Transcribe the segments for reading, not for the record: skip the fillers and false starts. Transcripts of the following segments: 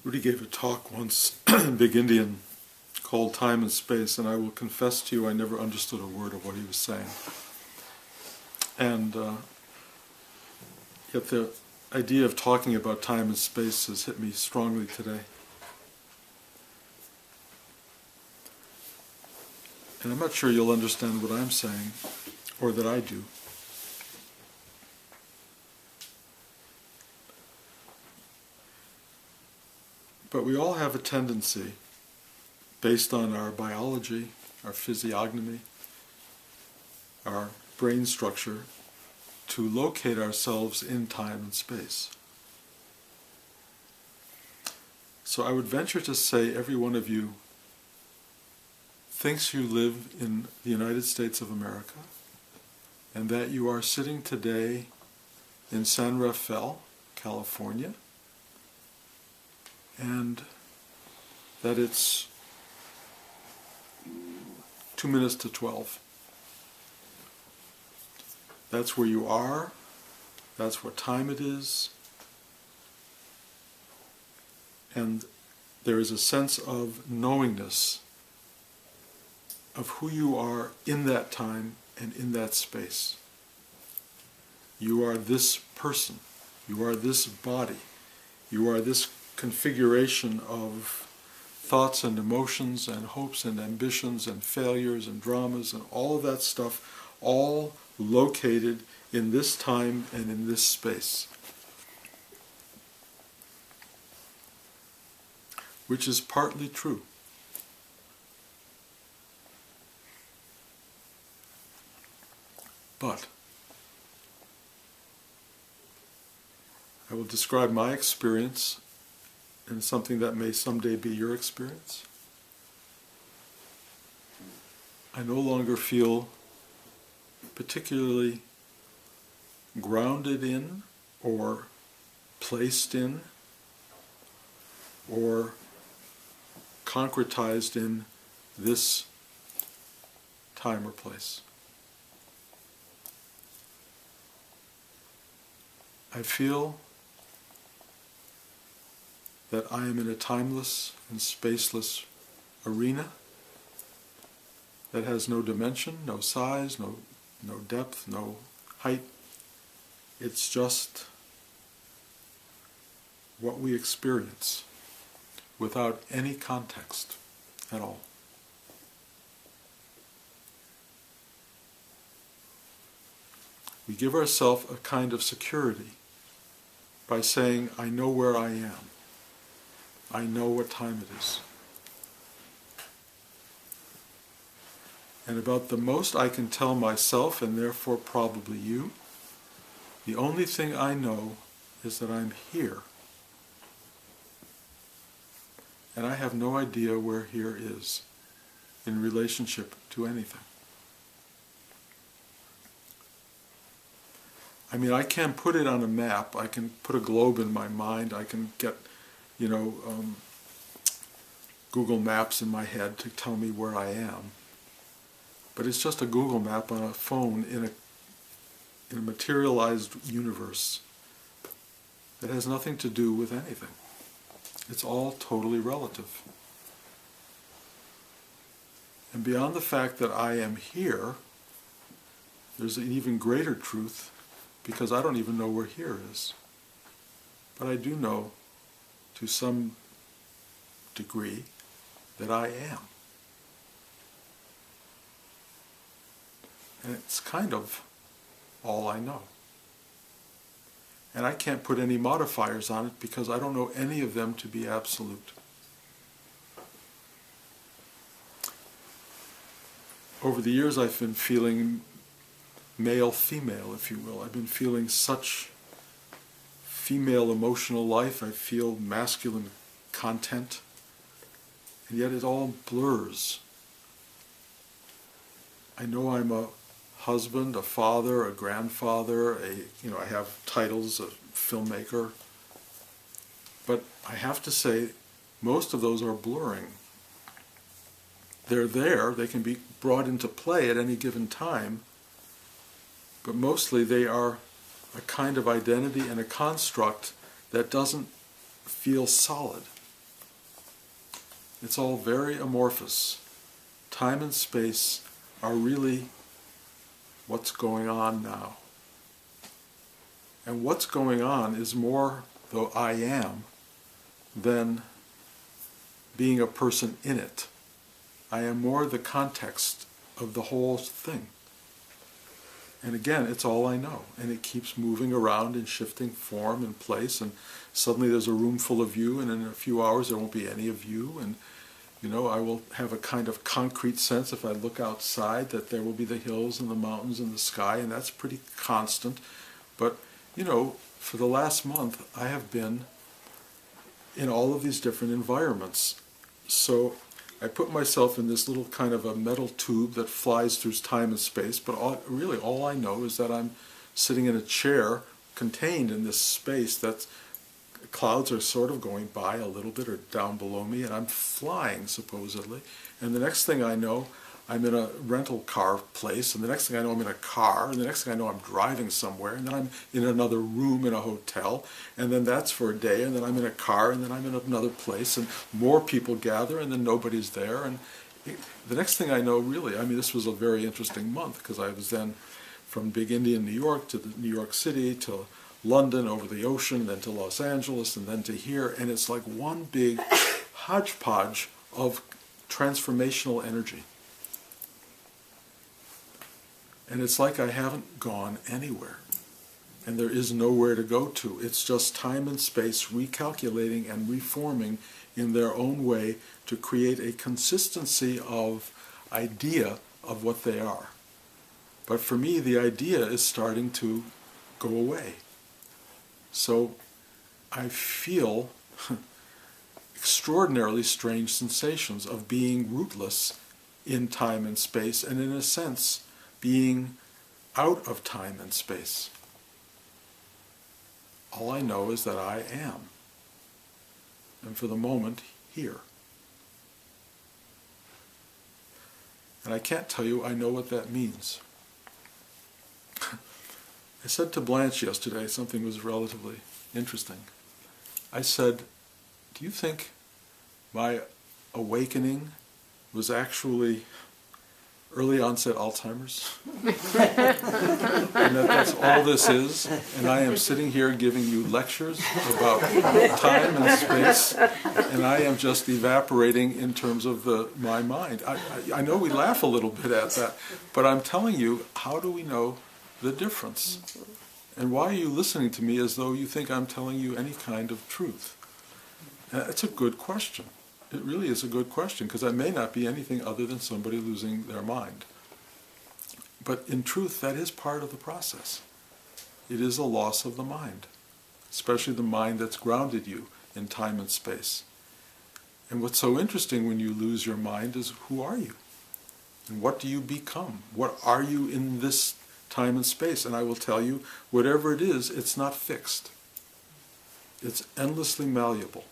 Rudy gave a talk once in Big Indian called Time and Space, and I will confess to you I never understood a word of what he was saying. And yet the idea of talking about time and space has hit me strongly today. And I'm not sure you'll understand what I'm saying, or that I do. But we all have a tendency, based on our biology, our physiognomy, our brain structure, to locate ourselves in time and space. So I would venture to say every one of you thinks you live in the United States of America, and that you are sitting today in San Rafael, California, and that it's 2 minutes to 12. That's where you are, that's what time it is, and there is a sense of knowingness of who you are in that time and in that space. You are this person, you are this body, you are this configuration of thoughts and emotions and hopes and ambitions and failures and dramas and all of that stuff, all located in this time and in this space. Which is partly true. But I will describe my experience and something that may someday be your experience. I no longer feel particularly grounded in, or placed in, or concretized in this time or place. I feel that I am in a timeless and spaceless arena that has no dimension, no size, no depth, no height. It's just what we experience without any context at all. We give ourselves a kind of security by saying, I know where I am. I know what time it is. And about the most I can tell myself, and therefore probably you, the only thing I know is that I'm here. And I have no idea where here is in relationship to anything. I mean, I can put it on a map, I can put a globe in my mind, I can get, Google Maps in my head to tell me where I am. But it's just a Google map on a phone in a materialized universe that has nothing to do with anything. It's all totally relative. And beyond the fact that I am here, there's an even greater truth, because I don't even know where here is. But I do know, to some degree, that I am. And it's kind of all I know. And I can't put any modifiers on it because I don't know any of them to be absolute. Over the years I've been feeling male-female, if you will. I've been feeling such female emotional life. I feel masculine content. And yet it all blurs. I know I'm a husband, a father, a grandfather, I have titles, a filmmaker. But I have to say, most of those are blurring. They're there, they can be brought into play at any given time, but mostly they are a kind of identity and a construct that doesn't feel solid. It's all very amorphous. Time and space are really what's going on now. And what's going on is more, though I am, than being a person in it. I am more the context of the whole thing. And again, it's all I know. And it keeps moving around and shifting form and place, and suddenly there's a room full of you, and in a few hours there won't be any of you, and I will have a kind of concrete sense if I look outside that there will be the hills and the mountains and the sky, and that's pretty constant. But, for the last month I have been in all of these different environments. So I put myself in this little kind of a metal tube that flies through time and space, but all I know is that I'm sitting in a chair contained in this space that clouds are sort of going by a little bit or down below me, and I'm flying supposedly. And the next thing I know, I'm in a rental car place, and the next thing I know I'm in a car, and the next thing I know I'm driving somewhere, and then I'm in another room in a hotel, and then that's for a day, and then I'm in a car, and then I'm in another place, and more people gather, and then nobody's there. And the next thing I know, really, this was a very interesting month, because I was then from big Indian New York to New York City to London over the ocean, then to Los Angeles, and then to here, and it's like one big hodgepodge of transformational energy. And it's like I haven't gone anywhere, and there is nowhere to go to. It's just time and space recalculating and reforming in their own way to create a consistency of idea of what they are. But for me, the idea is starting to go away. So I feel extraordinarily strange sensations of being rootless in time and space, and in a sense, being out of time and space. All I know is that I am, and for the moment, here. And I can't tell you I know what that means. I said to Blanche yesterday something was relatively interesting. I said, do you think my awakening was actually early onset Alzheimer's? And that's all this is, and I am sitting here giving you lectures about time and space, and I am just evaporating in terms of my mind. I know we laugh a little bit at that, but I'm telling you, how do we know the difference? And why are you listening to me as though you think I'm telling you any kind of truth? And that's a good question. It really is a good question, because I may not be anything other than somebody losing their mind. But in truth, that is part of the process. It is a loss of the mind, especially the mind that's grounded you in time and space. And what's so interesting when you lose your mind is, who are you? And what do you become? What are you in this time and space? And I will tell you, whatever it is, it's not fixed. It's endlessly malleable.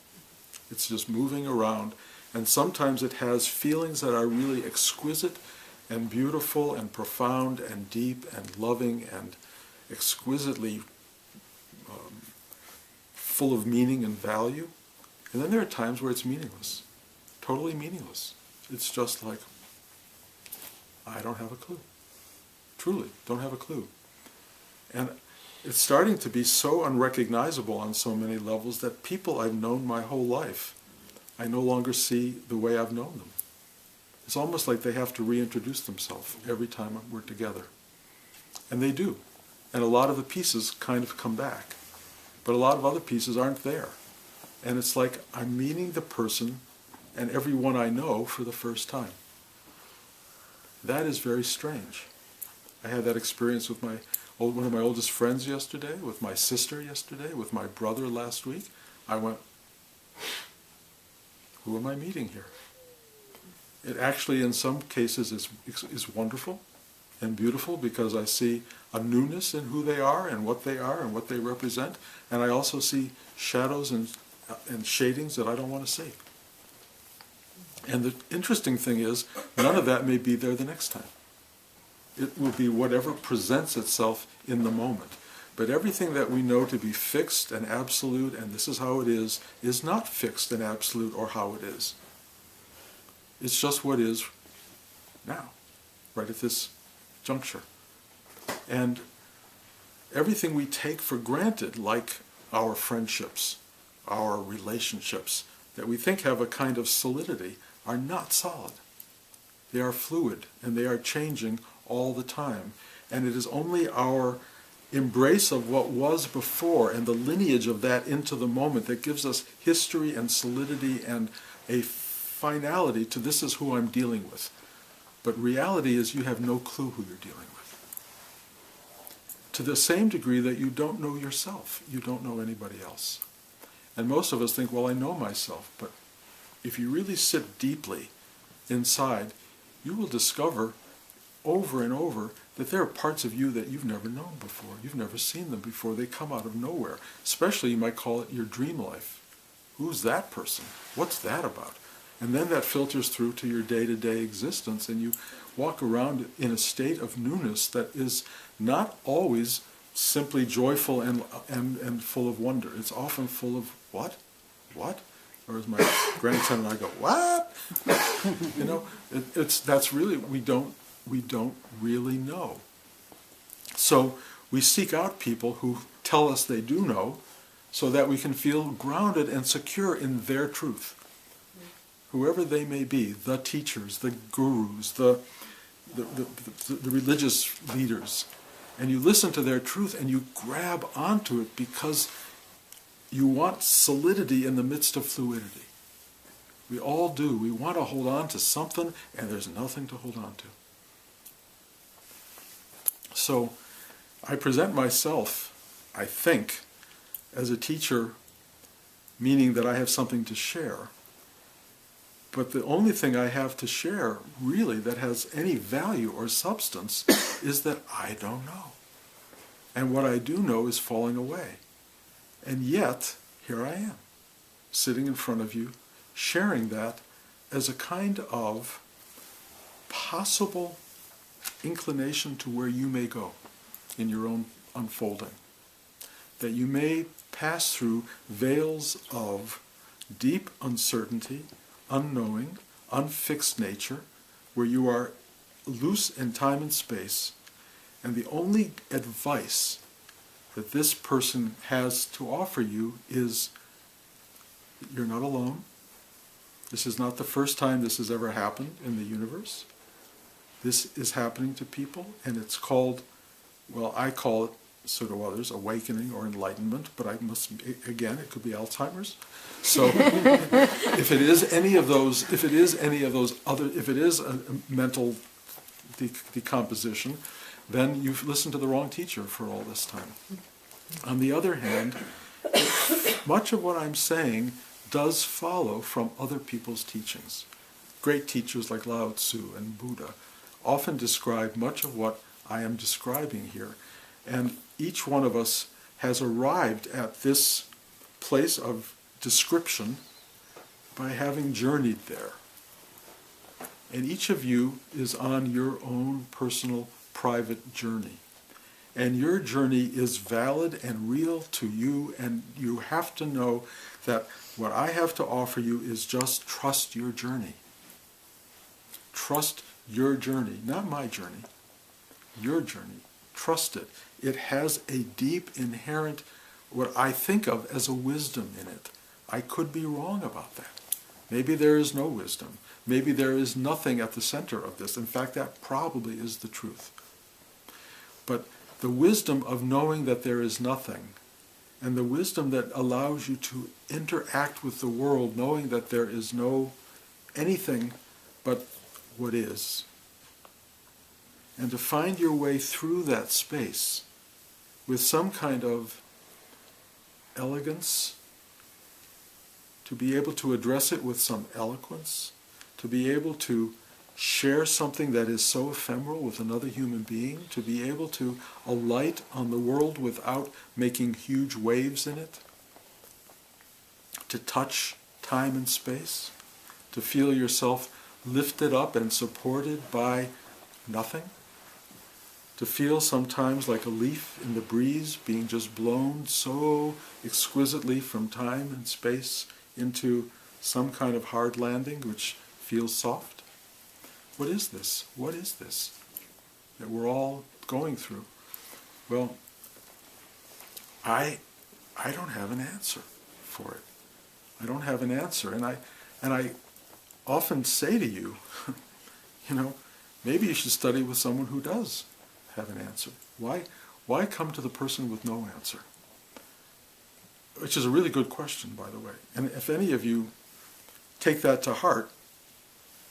It's just moving around, and sometimes it has feelings that are really exquisite and beautiful and profound and deep and loving and exquisitely full of meaning and value. And then there are times where it's meaningless, totally meaningless. It's just like, I don't have a clue. Truly, don't have a clue. And it's starting to be so unrecognizable on so many levels that people I've known my whole life, I no longer see the way I've known them. It's almost like they have to reintroduce themselves every time we're together. And they do. And a lot of the pieces kind of come back. But a lot of other pieces aren't there. And it's like I'm meeting the person and everyone I know for the first time. That is very strange. I had that experience with one of my oldest friends yesterday, with my sister yesterday, with my brother last week. I went, who am I meeting here? It actually, in some cases, is wonderful and beautiful, because I see a newness in who they are and what they represent, and I also see shadows and shadings that I don't want to see. And the interesting thing is, none of that may be there the next time. It will be whatever presents itself in the moment. But everything that we know to be fixed and absolute, and this is how it is not fixed and absolute or how it is. It's just what is now, right at this juncture. And everything we take for granted, like our friendships, our relationships, that we think have a kind of solidity, are not solid. They are fluid, and they are changing all the time. And it is only our embrace of what was before and the lineage of that into the moment that gives us history and solidity and a finality to this is who I'm dealing with. But reality is you have no clue who you're dealing with. To the same degree that you don't know yourself, you don't know anybody else. And most of us think, well, I know myself. But if you really sit deeply inside, you will discover over and over that there are parts of you that you've never known before. You've never seen them before. They come out of nowhere. Especially, you might call it your dream life. Who's that person? What's that about? And then that filters through to your day-to-day existence, and you walk around in a state of newness that is not always simply joyful and full of wonder. It's often full of, what? What? Or as my grandson and I go, what? You know, that's really, we don't really know. So we seek out people who tell us they do know, so that we can feel grounded and secure in their truth. Whoever they may be, the teachers, the gurus, the religious leaders, and you listen to their truth and you grab onto it because you want solidity in the midst of fluidity. We all do. We want to hold on to something, and there's nothing to hold on to. So I present myself, I think, as a teacher, meaning that I have something to share. But the only thing I have to share, really, that has any value or substance is that I don't know. And what I do know is falling away. And yet, here I am, sitting in front of you, sharing that as a kind of possible inclination to where you may go in your own unfolding. That you may pass through veils of deep uncertainty, unknowing, unfixed nature, where you are loose in time and space, and the only advice that this person has to offer you is, you're not alone. This is not the first time this has ever happened in the universe. This is happening to people, and it's called, well, I call it, so do others, awakening or enlightenment, but I must, again, it could be Alzheimer's. So if it is any of those other, if it is a mental decomposition, then you've listened to the wrong teacher for all this time. On the other hand, much of what I'm saying does follow from other people's teachings. Great teachers like Lao Tzu and Buddha often describe much of what I am describing here. And each one of us has arrived at this place of description by having journeyed there. And each of you is on your own personal, private journey. And your journey is valid and real to you, and you have to know that what I have to offer you is just trust your journey. Trust your journey, not my journey. Your journey. Trust it. It has a deep, inherent, what I think of as a wisdom in it. I could be wrong about that. Maybe there is no wisdom. Maybe there is nothing at the center of this. In fact, that probably is the truth. But the wisdom of knowing that there is nothing, and the wisdom that allows you to interact with the world knowing that there is no anything but what is, and to find your way through that space with some kind of elegance, to be able to address it with some eloquence, to be able to share something that is so ephemeral with another human being, to be able to alight on the world without making huge waves in it, to touch time and space, to feel yourself lifted up and supported by nothing, to feel sometimes like a leaf in the breeze being just blown so exquisitely from time and space into some kind of hard landing, which feels soft. What is this? What is this that we're all going through? Well, I don't have an answer for it. I don't have an answer, and I often say to you, maybe you should study with someone who does have an answer. Why come to the person with no answer? Which is a really good question, by the way. And if any of you take that to heart,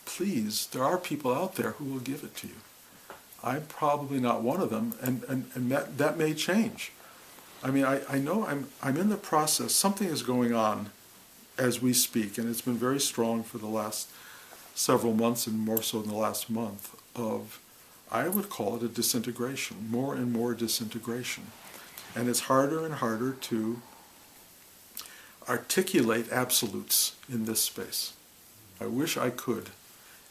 please, there are people out there who will give it to you. I'm probably not one of them, and that may change. I mean, I know I'm in the process. Something is going on as we speak, and it's been very strong for the last several months, and more so in the last month, of, I would call it a disintegration, more and more disintegration. And it's harder and harder to articulate absolutes in this space. I wish I could.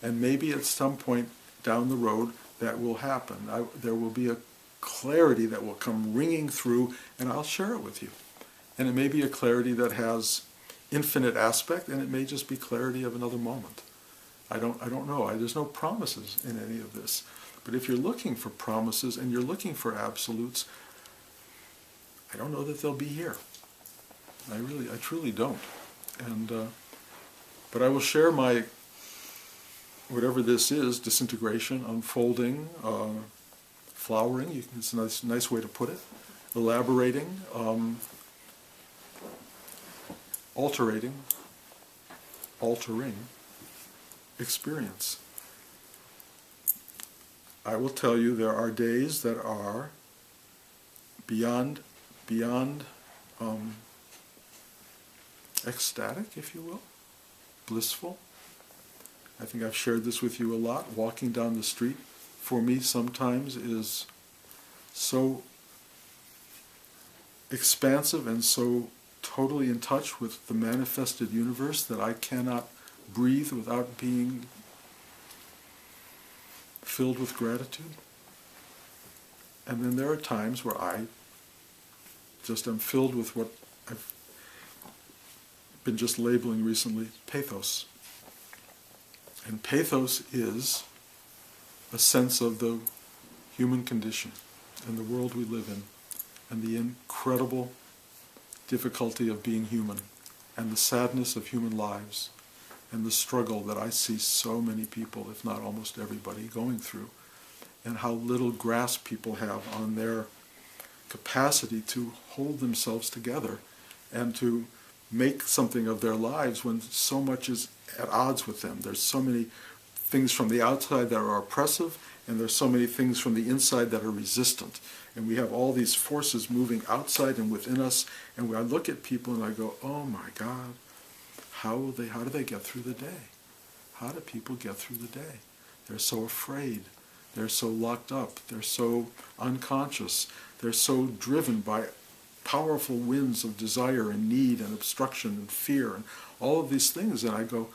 And maybe at some point down the road that will happen. There will be a clarity that will come ringing through, and I'll share it with you. And it may be a clarity that has infinite aspect, and it may just be clarity of another moment. I don't know. There's no promises in any of this. But if you're looking for promises and you're looking for absolutes, I don't know that they'll be here. I truly don't. And but I will share my, whatever this is, disintegration, unfolding, flowering, it's a nice way to put it, elaborating, altering experience. I will tell you there are days that are beyond ecstatic, if you will, blissful. I think I've shared this with you a lot. Walking down the street, for me, sometimes is so expansive and so totally in touch with the manifested universe that I cannot breathe without being filled with gratitude. And then there are times where I just am filled with what I've been just labeling recently, pathos. And pathos is a sense of the human condition and the world we live in, and the incredible difficulty of being human, and the sadness of human lives, and the struggle that I see so many people, if not almost everybody, going through, and how little grasp people have on their capacity to hold themselves together and to make something of their lives when so much is at odds with them. There's so many things from the outside that are oppressive, and there's so many things from the inside that are resistant. And we have all these forces moving outside and within us, and when I look at people and I go, oh my God, how do they get through the day? How do people get through the day? They're so afraid. They're so locked up. They're so unconscious. They're so driven by powerful winds of desire and need and obstruction and fear and all of these things. And I go,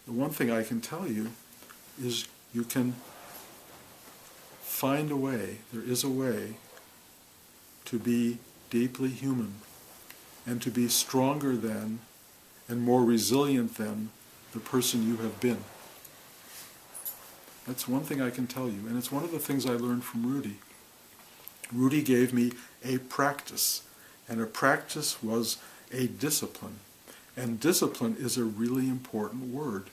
the one thing I can tell you is you can find a way, there is a way to be deeply human and to be stronger than and more resilient than the person you have been. That's one thing I can tell you, and it's one of the things I learned from Rudy. Rudy gave me a practice, and a practice was a discipline. And discipline is a really important word,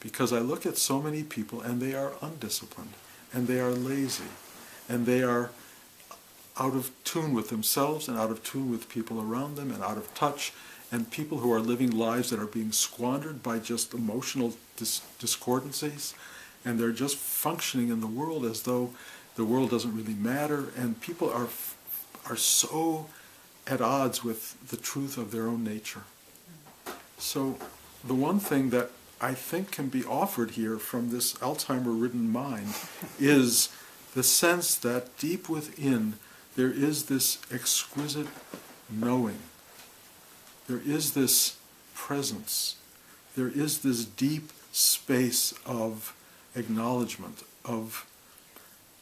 because I look at so many people and they are undisciplined, and they are lazy, and they are out of tune with themselves and out of tune with people around them and out of touch, and people who are living lives that are being squandered by just emotional discordancies, and they're just functioning in the world as though the world doesn't really matter, and people are so at odds with the truth of their own nature. So the one thing that I think can be offered here from this Alzheimer-ridden mind is the sense that deep within there is this exquisite knowing. There is this presence. There is this deep space of acknowledgement, of,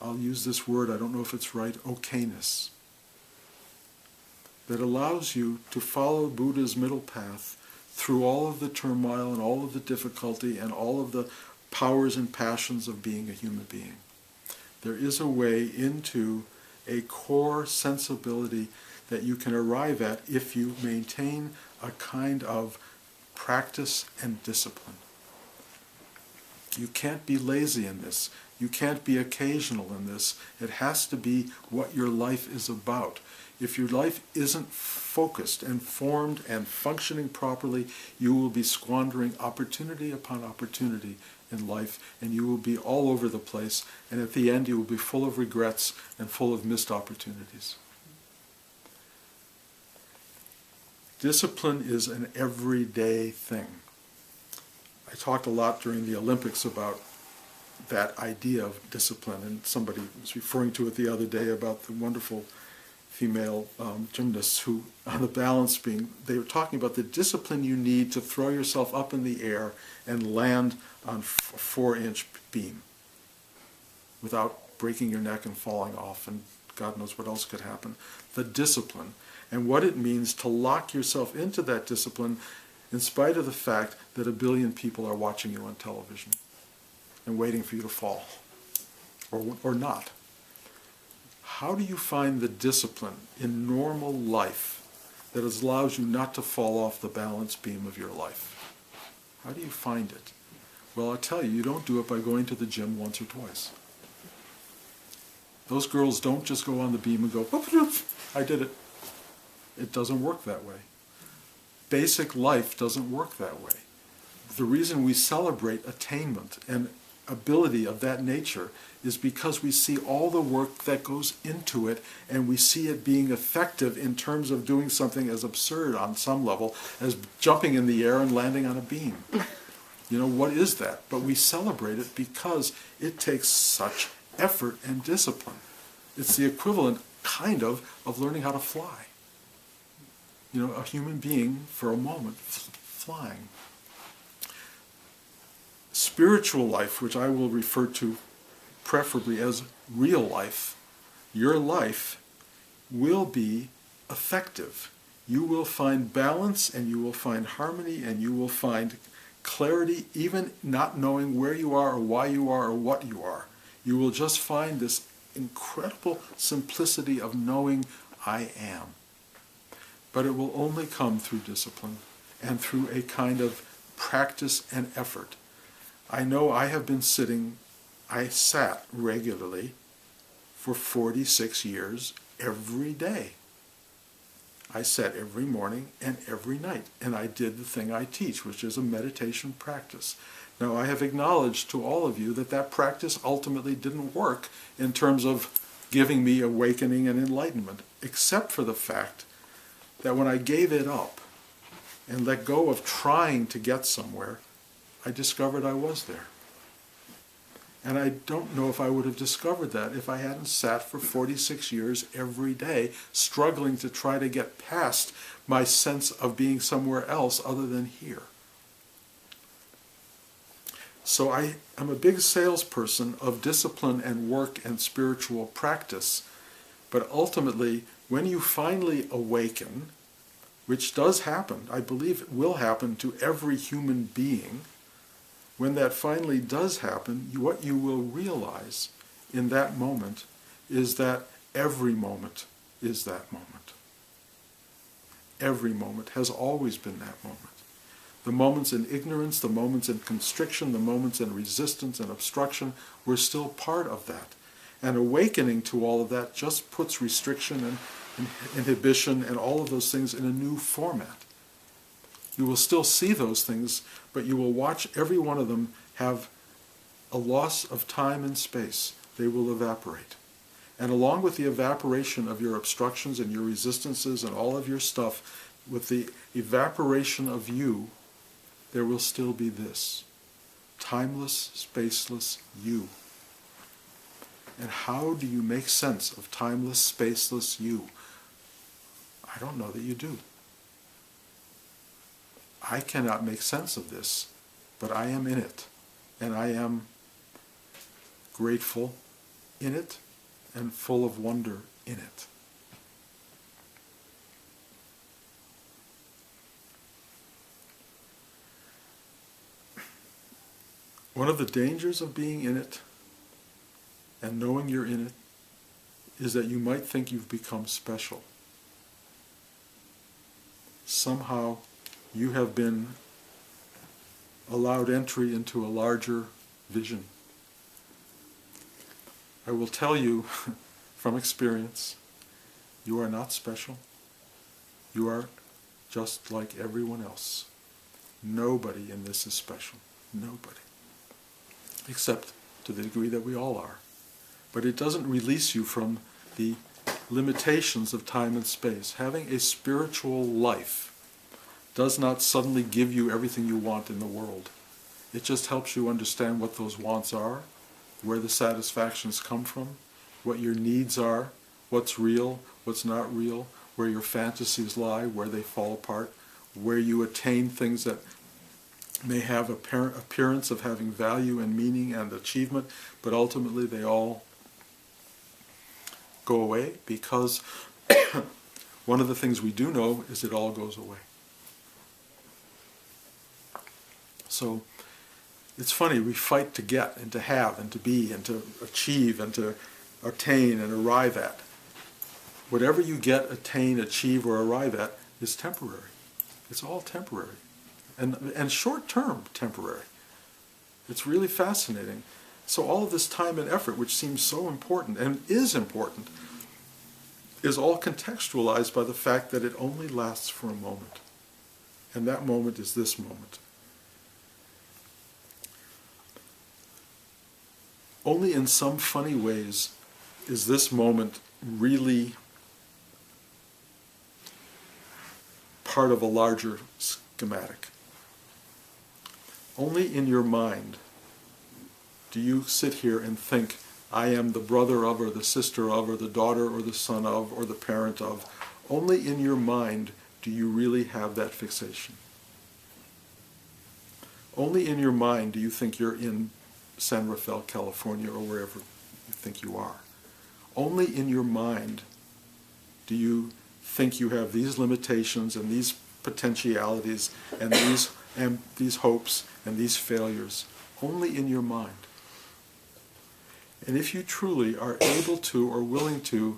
I'll use this word, I don't know if it's right, okayness, that allows you to follow Buddha's middle path through all of the turmoil and all of the difficulty and all of the powers and passions of being a human being. There is a way into a core sensibility that you can arrive at if you maintain a kind of practice and discipline. You can't be lazy in this. You can't be occasional in this. It has to be what your life is about. If your life isn't focused and formed and functioning properly, you will be squandering opportunity upon opportunity in life, and you will be all over the place, and at the end you will be full of regrets and full of missed opportunities. Discipline is an everyday thing. I talked a lot during the Olympics about that idea of discipline, and somebody was referring to it the other day about the wonderful female gymnasts who, on the balance beam, they were talking about the discipline you need to throw yourself up in the air and land on a 4-inch beam without breaking your neck and falling off, and God knows what else could happen. The discipline, and what it means to lock yourself into that discipline in spite of the fact that a billion people are watching you on television and waiting for you to fall, or not. How do you find the discipline in normal life that allows you not to fall off the balance beam of your life? How do you find it? Well, I'll tell you, you don't do it by going to the gym once or twice. Those girls don't just go on the beam and go, I did it. It doesn't work that way. Basic life doesn't work that way. The reason we celebrate attainment and ability of that nature is because we see all the work that goes into it, and we see it being effective in terms of doing something as absurd on some level as jumping in the air and landing on a beam. You know, what is that? But we celebrate it because it takes such effort and discipline. It's the equivalent, kind of learning how to fly. You know, a human being, for a moment, flying. Spiritual life, which I will refer to preferably as real life, your life will be effective. You will find balance, and you will find harmony, and you will find clarity, even not knowing where you are or why you are or what you are. You will just find this incredible simplicity of knowing I am. But it will only come through discipline and through a kind of practice and effort. I know I sat regularly for 46 years every day. I sat every morning and every night, and I did the thing I teach, which is a meditation practice. Now, I have acknowledged to all of you that that practice ultimately didn't work in terms of giving me awakening and enlightenment, except for the fact that when I gave it up and let go of trying to get somewhere, I discovered I was there. And I don't know if I would have discovered that if I hadn't sat for 46 years every day, struggling to try to get past my sense of being somewhere else other than here. So I am a big salesperson of discipline and work and spiritual practice. But ultimately, when you finally awaken, which does happen, I believe it will happen to every human being, when that finally does happen, what you will realize in that moment is that every moment is that moment. Every moment has always been that moment. The moments in ignorance, the moments in constriction, the moments in resistance and obstruction were still part of that. And awakening to all of that just puts restriction and inhibition and all of those things in a new format. You will still see those things, but you will watch every one of them have a loss of time and space. They will evaporate. And along with the evaporation of your obstructions and your resistances and all of your stuff, with the evaporation of you, there will still be this timeless, spaceless you. And how do you make sense of timeless, spaceless you? I don't know that you do. I cannot make sense of this, but I am in it, and I am grateful in it and full of wonder in it. One of the dangers of being in it and knowing you're in it is that you might think you've become special. Somehow you have been allowed entry into a larger vision. I will tell you from experience, you are not special. You are just like everyone else. Nobody in this is special. Nobody. Except to the degree that we all are. But it doesn't release you from the limitations of time and space. Having a spiritual life does not suddenly give you everything you want in the world. It just helps you understand what those wants are, where the satisfactions come from, what your needs are, what's real, what's not real, where your fantasies lie, where they fall apart, where you attain things that may have appearance of having value and meaning and achievement, but ultimately they all go away, because one of the things we do know is it all goes away. So it's funny, we fight to get and to have and to be and to achieve and to attain and arrive at. Whatever you get, attain, achieve, or arrive at is temporary. It's all temporary. And short-term temporary. It's really fascinating. So all of this time and effort, which seems so important, and is important, is all contextualized by the fact that it only lasts for a moment. And that moment is this moment. Only in some funny ways is this moment really part of a larger schematic. Only in your mind do you sit here and think, I am the brother of, or the sister of, or the daughter, or the son of, or the parent of. Only in your mind do you really have that fixation. Only in your mind do you think you're in San Rafael, California, or wherever you think you are. Only in your mind do you think you have these limitations and these potentialities and these hopes and these failures. Only in your mind. And if you truly are able to or willing to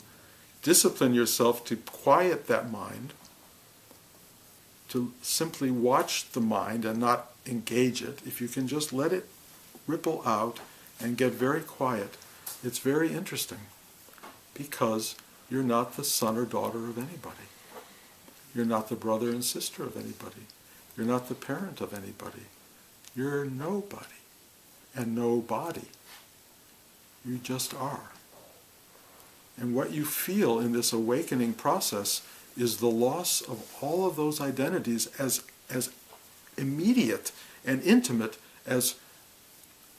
discipline yourself to quiet that mind, to simply watch the mind and not engage it, if you can just let it ripple out and get very quiet, it's very interesting, because you're not the son or daughter of anybody. You're not the brother and sister of anybody. You're not the parent of anybody. You're nobody and nobody. You just are. And what you feel in this awakening process is the loss of all of those identities as immediate and intimate as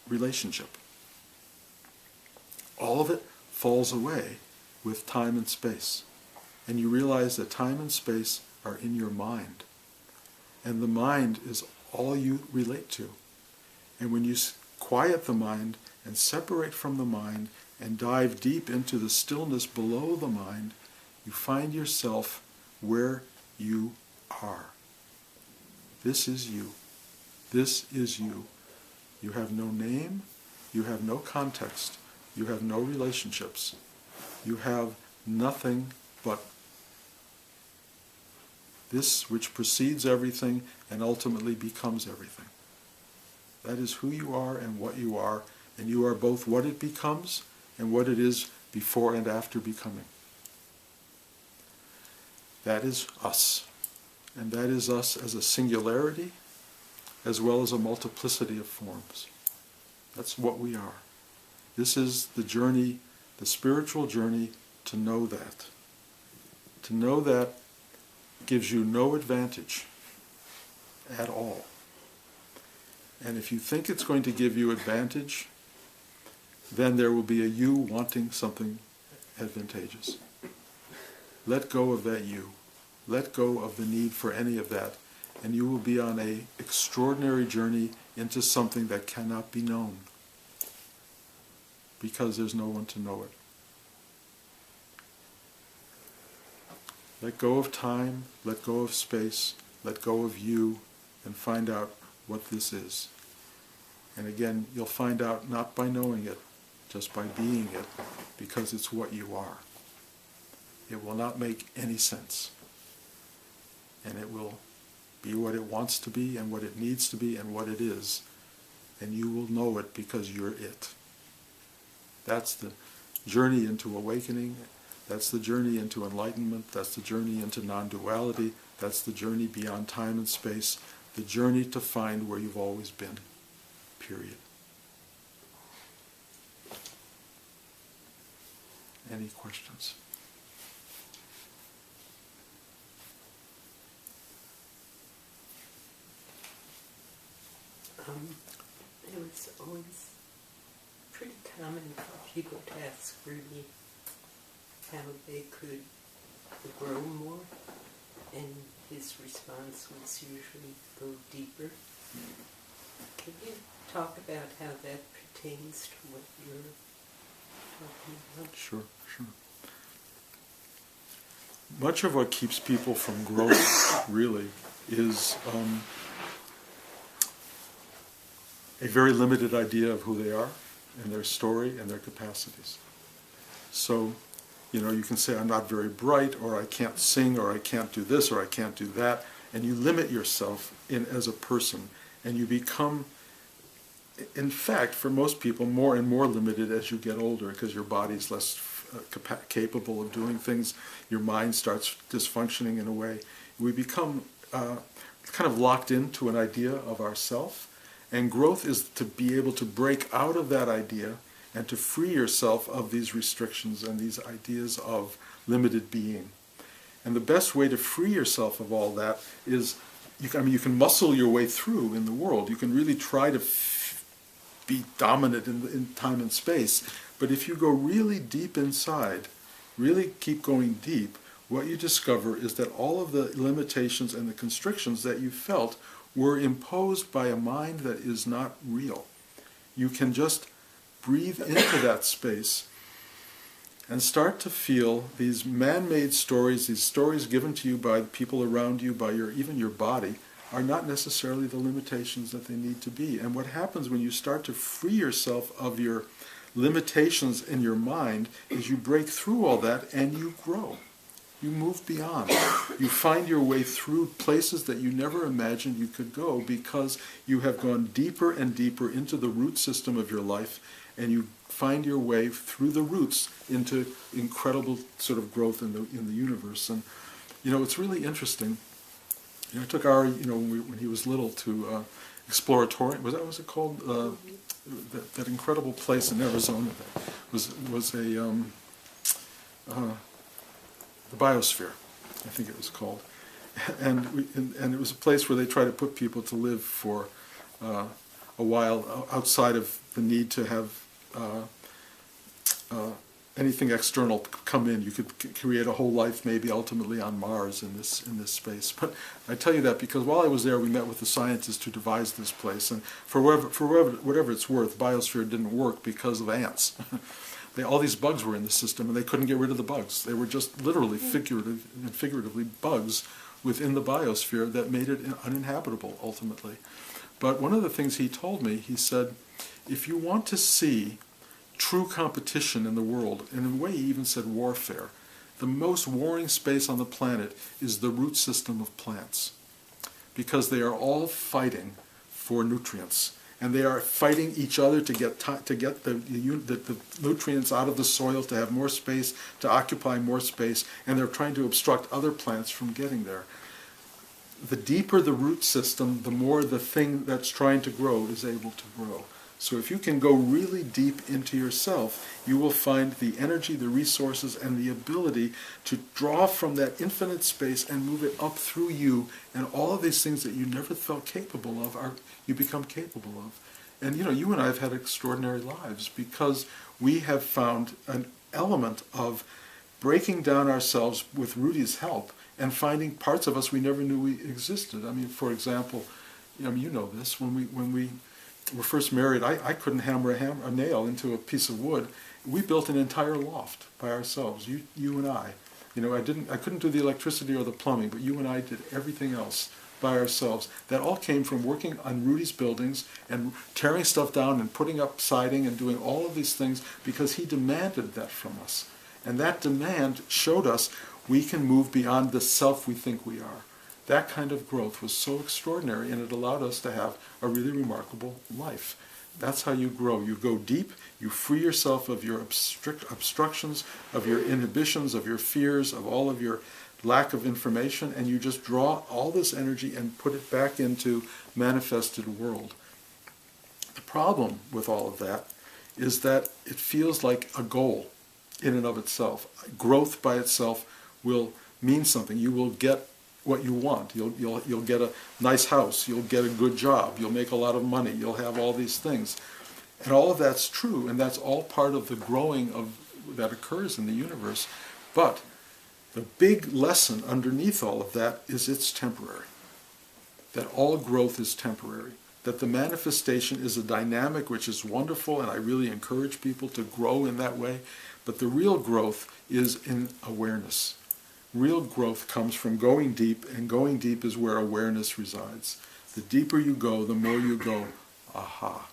relationship. All of it falls away with time and space. And you realize that time and space are in your mind. And the mind is all you relate to. And when you quiet the mind and separate from the mind and dive deep into the stillness below the mind, you find yourself where you are. This is you. This is you. You have no name, you have no context, you have no relationships. You have nothing but this which precedes everything and ultimately becomes everything. That is who you are and what you are, and you are both what it becomes and what it is before and after becoming. That is us. And that is us as a singularity as well as a multiplicity of forms. That's what we are. This is the journey, the spiritual journey, to know that. To know that gives you no advantage at all. And if you think it's going to give you advantage, then there will be a you wanting something advantageous. Let go of that you. Let go of the need for any of that, and you will be on an extraordinary journey into something that cannot be known, because there's no one to know it. Let go of time, let go of space, let go of you, and find out what this is. And again, you'll find out not by knowing it, just by being it, because it's what you are. It will not make any sense. And it will be what it wants to be and what it needs to be and what it is. And you will know it because you're it. That's the journey into awakening. That's the journey into enlightenment. That's the journey into non-duality. That's the journey beyond time and space. The journey to find where you've always been. Period. Any questions? It was always pretty common for people to ask Rudy how they could grow more, and his response was usually go deeper. Can you talk about how that pertains to what you're talking about? Sure. Much of what keeps people from growth, really, is a very limited idea of who they are and their story and their capacities. So, you can say, I'm not very bright, or I can't sing, or I can't do this, or I can't do that, and you limit yourself as a person, and you become, in fact, for most people, more and more limited as you get older, because your body's less capable of doing things, your mind starts dysfunctioning in a way. We become kind of locked into an idea of ourself, and growth is to be able to break out of that idea and to free yourself of these restrictions and these ideas of limited being. And the best way to free yourself of all that is, you can muscle your way through in the world. You can really try to be dominant in time and space. But if you go really deep inside, really keep going deep, what you discover is that all of the limitations and the constrictions that you felt were imposed by a mind that is not real. You can just breathe into that space and start to feel these man-made stories, these stories given to you by the people around you, by even your body, are not necessarily the limitations that they need to be. And what happens when you start to free yourself of your limitations in your mind is you break through all that and you grow. You move beyond. You find your way through places that you never imagined you could go because you have gone deeper and deeper into the root system of your life, and you find your way through the roots into incredible sort of growth in the universe. And it's really interesting. I took Ari, when he was little, to Exploratorium. Was it called? That incredible place in Arizona that was the Biosphere, I think it was called, and it was a place where they try to put people to live for a while outside of the need to have anything external come in. You could create a whole life, maybe ultimately on Mars in this space. But I tell you that because while I was there, we met with the scientists who devised this place, and for whatever it's worth, Biosphere didn't work because of ants. All these bugs were in the system, and they couldn't get rid of the bugs. They were just literally figuratively bugs within the biosphere that made it uninhabitable, ultimately. But one of the things he told me, he said, if you want to see true competition in the world, and in a way he even said warfare, the most warring space on the planet is the root system of plants, because they are all fighting for nutrients. And they are fighting each other to get the nutrients out of the soil, to have more space, to occupy more space, and they're trying to obstruct other plants from getting there. The deeper the root system, the more the thing that's trying to grow is able to grow. So if you can go really deep into yourself, you will find the energy, the resources, and the ability to draw from that infinite space and move it up through you, and all of these things that you never felt capable of you become capable of. And you and I have had extraordinary lives because we have found an element of breaking down ourselves with Rudy's help and finding parts of us we never knew we existed. I mean, for example, you know this, when we were first married, I couldn't hammer a nail into a piece of wood. We built an entire loft by ourselves, you and I. I couldn't do the electricity or the plumbing, but you and I did everything else by ourselves. That all came from working on Rudy's buildings and tearing stuff down and putting up siding and doing all of these things because he demanded that from us. And that demand showed us we can move beyond the self we think we are. That kind of growth was so extraordinary, and it allowed us to have a really remarkable life. That's how you grow. You go deep, you free yourself of your obstructions, of your inhibitions, of your fears, of all of your lack of information, and you just draw all this energy and put it back into manifested world. The problem with all of that is that it feels like a goal in and of itself. Growth by itself will mean something. You will get what you want. You'll get a nice house, you'll get a good job, you'll make a lot of money, you'll have all these things. And all of that's true, and that's all part of the growing that occurs in the universe. But the big lesson underneath all of that is it's temporary. That all growth is temporary. That the manifestation is a dynamic which is wonderful, and I really encourage people to grow in that way. But the real growth is in awareness. Real growth comes from going deep, and going deep is where awareness resides. The deeper you go, the more you go, aha,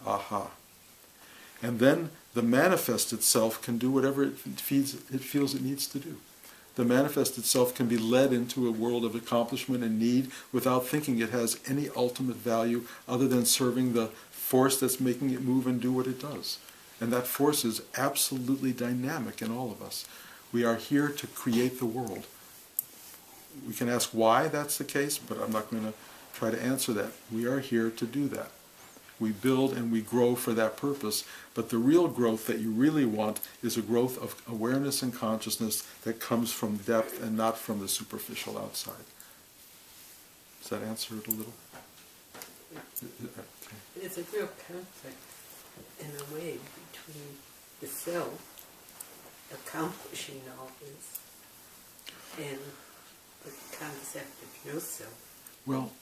aha. And then the manifested self can do whatever it feels it needs to do. The manifested self can be led into a world of accomplishment and need without thinking it has any ultimate value other than serving the force that's making it move and do what it does. And that force is absolutely dynamic in all of us. We are here to create the world. We can ask why that's the case, but I'm not going to try to answer that. We are here to do that. We build and we grow for that purpose, but the real growth that you really want is a growth of awareness and consciousness that comes from depth and not from the superficial outside. Does that answer it a little? There's a real conflict, in a way, between the self accomplishing all this and the concept of no self. Well,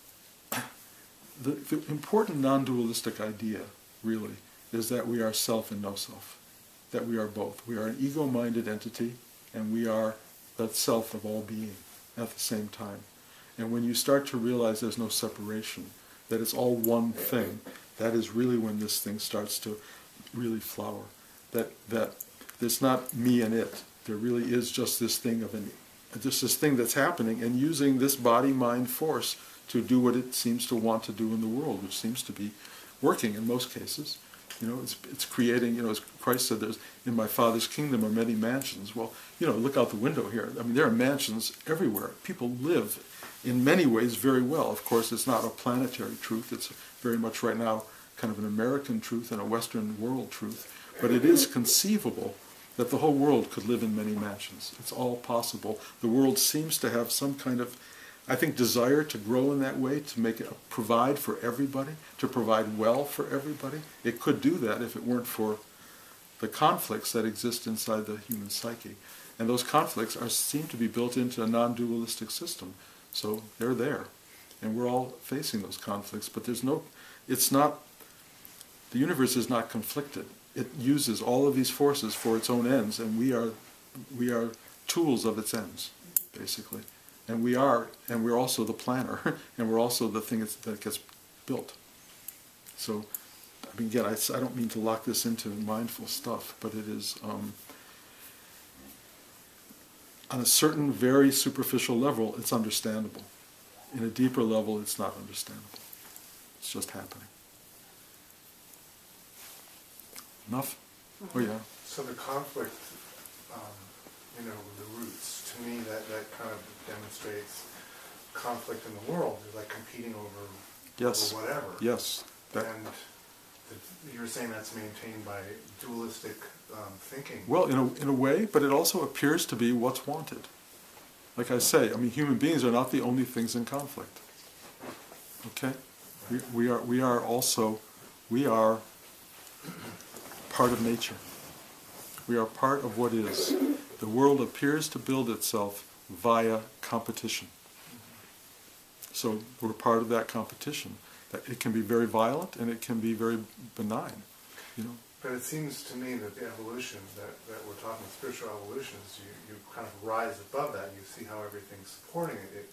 the important non-dualistic idea, really, is that we are self and no self. That we are both. We are an ego-minded entity, and we are the self of all being at the same time. And when you start to realize there's no separation, that it's all one thing, that is really when this thing starts to really flower. That it's not me and it. There really is just this thing this thing that's happening, and using this body-mind force to do what it seems to want to do in the world, which seems to be working in most cases. You know, it's creating, as Christ said, there's, in my Father's kingdom are many mansions. Well, look out the window here. I mean, there are mansions everywhere. People live in many ways very well. Of course, it's not a planetary truth. It's very much right now kind of an American truth and a Western world truth. But it is conceivable that the whole world could live in many mansions. It's all possible. The world seems to have some kind of, I think, desire to grow in that way, to provide for everybody, to provide well for everybody. It could do that if it weren't for the conflicts that exist inside the human psyche. And those conflicts seem to be built into a non-dualistic system. So they're there. And we're all facing those conflicts. But the universe is not conflicted. It uses all of these forces for its own ends, and we are tools of its ends, basically. And we're also the planner, and we're also the thing that gets built. So, I mean, again, I don't mean to lock this into mindful stuff, but it is, on a certain very superficial level, it's understandable. In a deeper level, it's not understandable. It's just happening. Enough? Oh yeah. So the conflict, the roots, to me that kind of demonstrates conflict in the world. It's like competing over whatever. Yes. And you're saying that's maintained by dualistic thinking. Well, in a way, but it also appears to be what's wanted. Like I say, I mean, human beings are not the only things in conflict. Okay? We are part of nature. We are part of what is. The world appears to build itself via competition. So we're part of that competition. That it can be very violent and it can be very benign. But it seems to me that the evolution, that we're talking spiritual evolution, is you kind of rise above that. You see how everything's supporting it.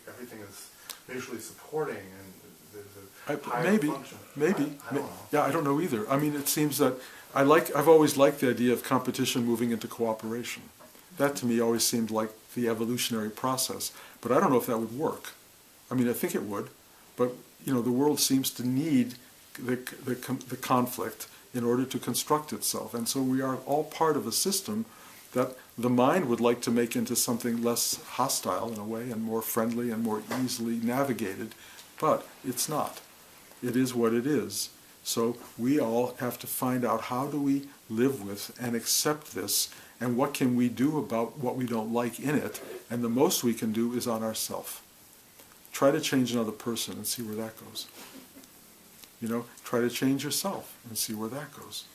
Everything is mutually supporting, and there's a higher function. Maybe. I don't know. Yeah, I don't know either. I mean, it seems that I've always liked the idea of competition moving into cooperation. That to me always seemed like the evolutionary process. But I don't know if that would work. I mean, I think it would, but the world seems to need the conflict in order to construct itself. And so we are all part of a system that the mind would like to make into something less hostile in a way, and more friendly and more easily navigated, but it's not. It is what it is. So we all have to find out, how do we live with and accept this, and what can we do about what we don't like in it, and the most we can do is on ourselves. Try to change another person and see where that goes. Try to change yourself and see where that goes.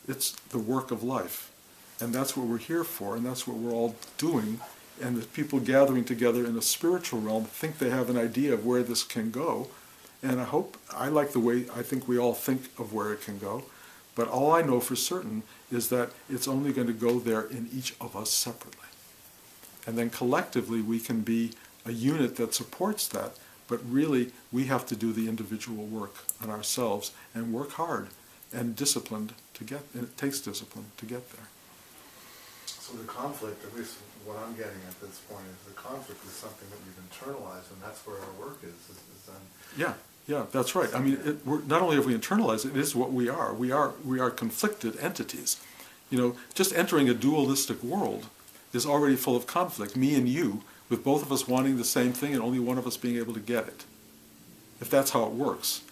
It's the work of life. And that's what we're here for, and that's what we're all doing. And the people gathering together in the spiritual realm think they have an idea of where this can go. And I like the way I think we all think of where it can go. But all I know for certain is that it's only going to go there in each of us separately. And then collectively we can be a unit that supports that. But really, we have to do the individual work on ourselves and work hard and disciplined to get. And it takes discipline to get there. So the conflict, at least what I'm getting at this point, is the conflict is something that we've internalized, and that's where our work is done. Yeah, that's right. I mean, not only have we internalized it, it is what we are. We are conflicted entities. Just entering a dualistic world is already full of conflict. Me and you, with both of us wanting the same thing and only one of us being able to get it. If that's how it works.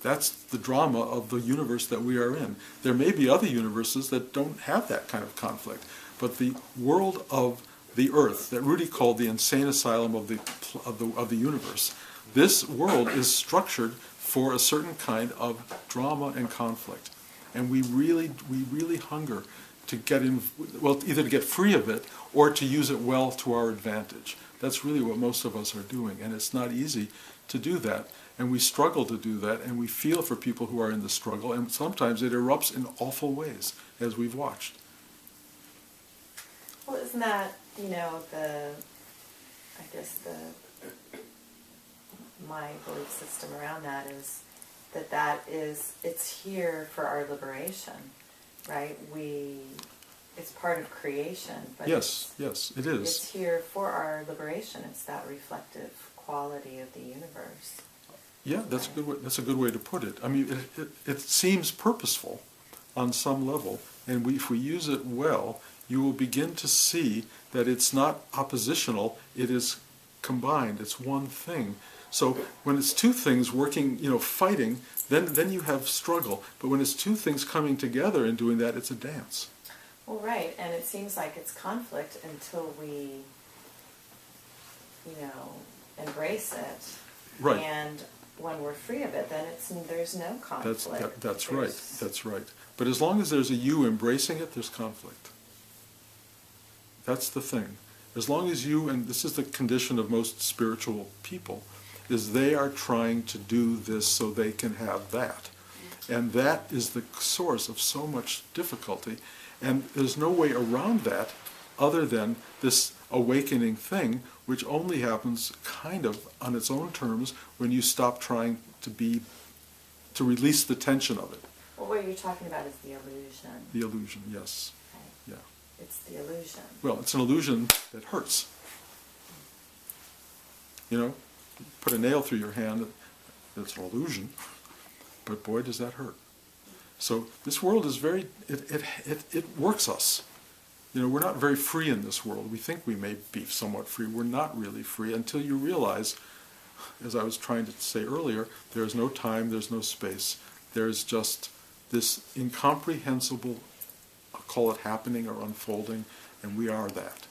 That's the drama of the universe that we are in. There may be other universes that don't have that kind of conflict, but the world of the earth, that Rudy called the insane asylum of the universe, this world is structured for a certain kind of drama and conflict. And we really hunger to get in, well, either to get free of it or to use it well to our advantage. That's really what most of us are doing, and it's not easy to do that. And we struggle to do that, and we feel for people who are in the struggle, and sometimes it erupts in awful ways, as we've watched. Well, isn't that, my belief system around that is it's here for our liberation, right? It's part of creation, but yes, it is. It's here for our liberation. It's that reflective quality of the universe. Yeah, that's a good way to put it. I mean, it seems purposeful on some level, and if we use it well, you will begin to see that it's not oppositional, it is combined, it's one thing. So when it's two things working, fighting, then you have struggle. But when it's two things coming together and doing that, it's a dance. Well, right, and it seems like it's conflict until we, embrace it. Right. And when we're free of it, then there's no conflict. That's right. But as long as there's a you embracing it, there's conflict. That's the thing. As long as you, and this is the condition of most spiritual people, is they are trying to do this so they can have that. And that is the source of so much difficulty. And there's no way around that other than this awakening thing, which only happens kind of on its own terms when you stop trying to release the tension of it. Well, what you're talking about is the illusion. The illusion, yes. Okay. Yeah. It's the illusion. Well, it's an illusion that hurts. Put a nail through your hand, it's an illusion, but boy, does that hurt. So this world is it works us. We're not very free in this world. We think we may be somewhat free. We're not really free until you realize, as I was trying to say earlier, there's no time, there's no space. There's just this incomprehensible, I'll call it happening or unfolding, and we are that.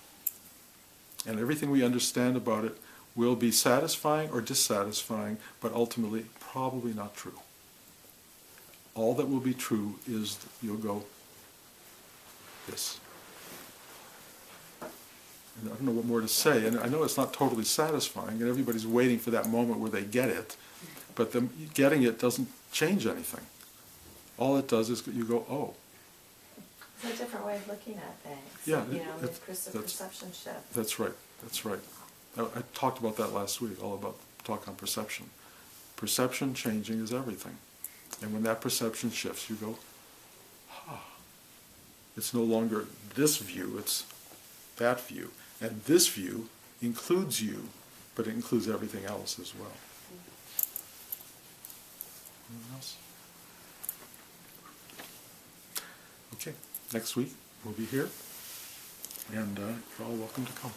And everything we understand about it will be satisfying or dissatisfying, but ultimately probably not true. All that will be true is that you'll go, this. And I don't know what more to say, and I know it's not totally satisfying, and everybody's waiting for that moment where they get it, but them getting it doesn't change anything. all it does is you go, oh. It's a different way of looking at things. Yeah, You know, the that's- perception shift. That's right, that's right. I talked about that last week, all about talk on perception. Perception changing is everything. And when that perception shifts, you go, it's no longer this view, it's that view. And this view includes you, but it includes everything else as well. Anyone else? Okay, next week we'll be here, and you're all welcome to come.